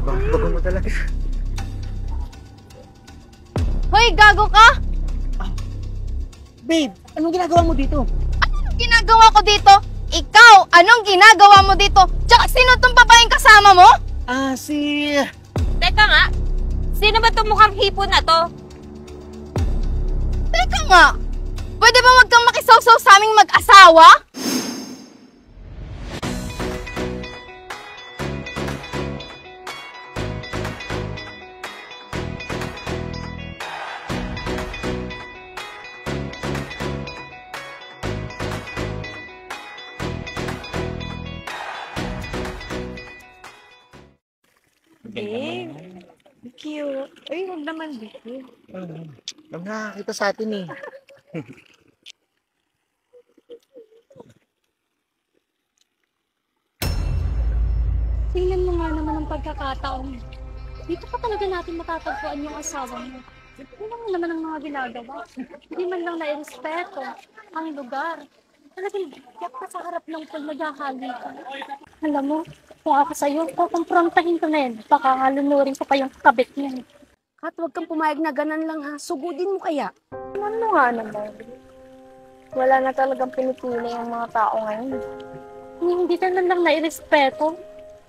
Bago mo talaga. Hoy, gago ka? Babe, anong ginagawa mo dito? Anong ginagawa ko dito? Ikaw, anong ginagawa mo dito? Tsaka sino tong babaeng kasama mo? Si... Teka nga, sino ba itong mukhang hipon na to? Teka nga, pwede ba wag kang makisawsaw sa aming mag-asawa? Cute. Ay, huwag naman dito. Alam nakakita sa atin eh. Tingnan mo nga naman ang pagkakataon. Dito pa talaga natin matatagpuan yung asawa mo. Tingnan mo naman ang mga ginagawa. Hindi man lang nairespeto ang lugar. Talagang yak ka sa harap ng pool, maghahali ka. Alam mo, kung ako sa'yo, kukumprontahin ko na yun. Baka halunurin ko pa yung kabit niya. Kat, huwag kang pumayag na ganan lang ha. Sugudin mo kaya. Ano nga naman? Wala na talagang pinipili ang mga tao ngayon. Hindi ka lang nairespeto.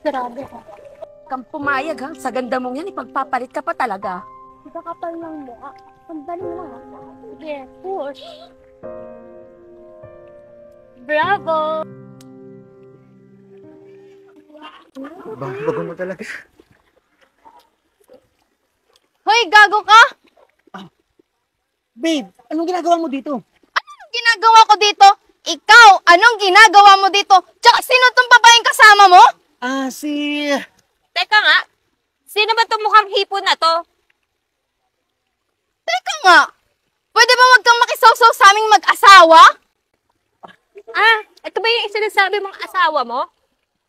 Grabe ka. Kang pumayag ha. Sa ganda mong yan, ipagpapalit ka pa talaga. Kakapal ng mukha. Sandali lang. Sige, push. Bravo! Bago mo talaga. Hoy, gago ka? Babe, anong ginagawa mo dito? Anong ginagawa ko dito? Ikaw, anong ginagawa mo dito? Tsaka sino tong babaeng kasama mo? Si... Teka nga, sino ba itong mukhang hipon na to? Teka nga, pwede ba wag kang makisawsaw sa aming mag-asawa? Ito ba yung sinasabi mong asawa mo?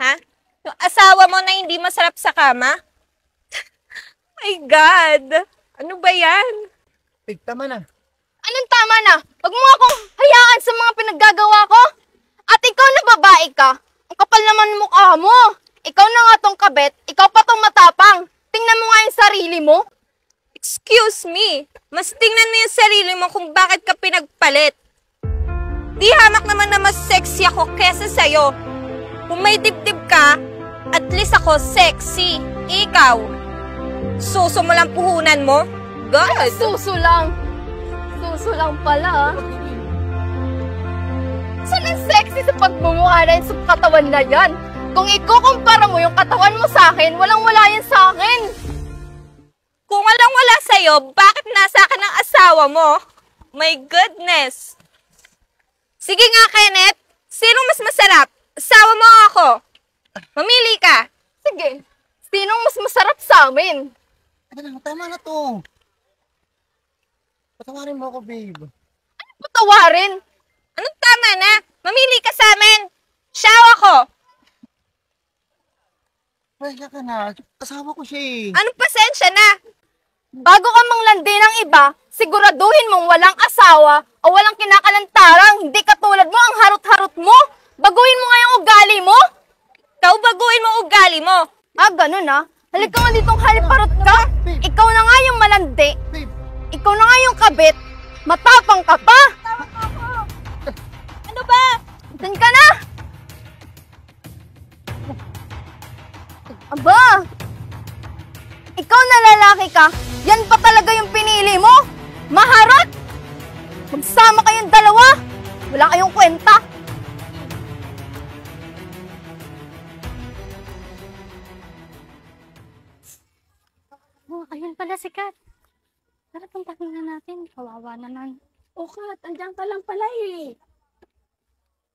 Ha? Yung asawa mo na hindi masarap sa kama? My God! Ano ba yan? Babe, tama na. Anong tama na? Wag mo akong hayaan sa mga pinaggagawa ko. At ikaw na babae ka. Ang kapal naman ng mukha mo. Ikaw na nga tong kabet, ikaw pa tong matapang. Tingnan mo nga yung sarili mo. Excuse me, mas tingnan mo yung sarili mo kung bakit ka pinagpalit. Di hamak naman na mas sexy ako kesa sa'yo. Kung may dibdib ka, at least ako sexy. Ikaw, suso mo lang puhunan mo? God! Suso lang. Suso lang pala. Saan ang sexy sa pagmumukha na yun sa katawan na yan? Kung ikukumpara mo yung katawan mo sa akin, walang-wala yan sa akin. Kung walang-wala sa'yo, bakit nasa akin ang asawa mo? My goodness! Sige nga, Kenneth. Sinong mas masarap? Asawa mo o ako? Mamili ka. Sige, sinong mas masarap sa amin? Tama na to. Patawarin mo ako, babe. Patawarin. Anong tama na? Mamili ka sa amin. Siya o ako? Kaya ka na. Kasama ko siya eh. Anong pasensya na? Bago ka manglandi ng iba, siguraduhin mong walang asawa o walang kinakalantarang, hindi katulad mo ang harot-harot mo. Baguhin mo nga yung ugali mo. Ikaw baguhin mo ugali mo. Ganun Halika nga ditong haliparot ka. Ikaw na nga yung malandi. Babe. Ikaw na nga yung kabit. Matapang ka pa. Ano ba? Saan ka na? Aba! Ikaw na lalaki ka, yan pa talaga yung pinili mo? Maharot! Magsama kayong dalawa! Wala kayong kwenta! Ayun pala si Kat. Tara, puntakin na natin. Kawawa naman. O Kat, andyan ka lang pala eh.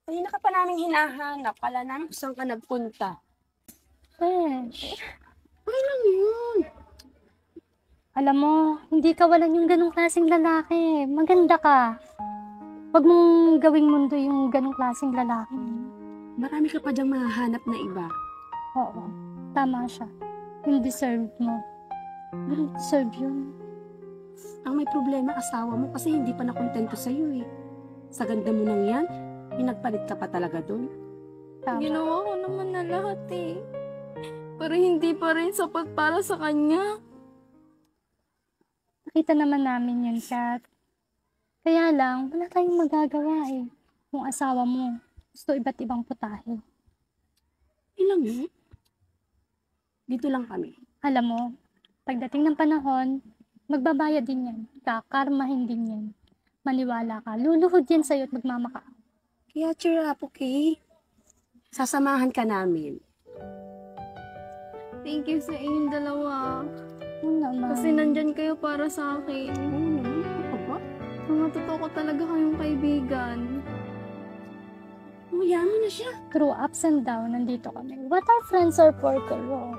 Kanina ka pa namin hinahanap. Pala namin saan ka nagpunta. Besh, Okay lang yun. alam mo, hindi ka walan yung ganong klaseng lalaki. Maganda ka. Huwag mong gawing mundo yung ganong klaseng lalaki. Marami ka pa diyang mahahanap na iba. Oo, tama siya. Yung deserve mo. Yung deserve yun. Ang may problema asawa mo kasi hindi pa nakontento sa'yo eh. Sa ganda mo nang yan, pinagpalit ka pa talaga doon. Tama. Ginawa ko naman na lahat eh. Pero hindi pa rin sapat para sa kanya. Nakita naman namin yun, Kat. Kaya lang, wala tayong magagawa eh. Kung asawa mo, gusto iba't ibang putahe. Ilang yun? Dito lang kami. Alam mo, pagdating ng panahon, magbabayad din yan. Kakarmahin din yan. Maniwala ka, luluhod yan sa'yo at magmamaka. Kaya cheer up, okay? Sasamahan ka namin. Thank you sa inyong dalawa. Oo naman. Kasi nandyan kayo para sa akin. Oo naman. Ano ba? Mga totoo ko talaga kayong kaibigan. Uyaman na siya. Through ups and downs, nandito kami. What our friends are for, Kuro.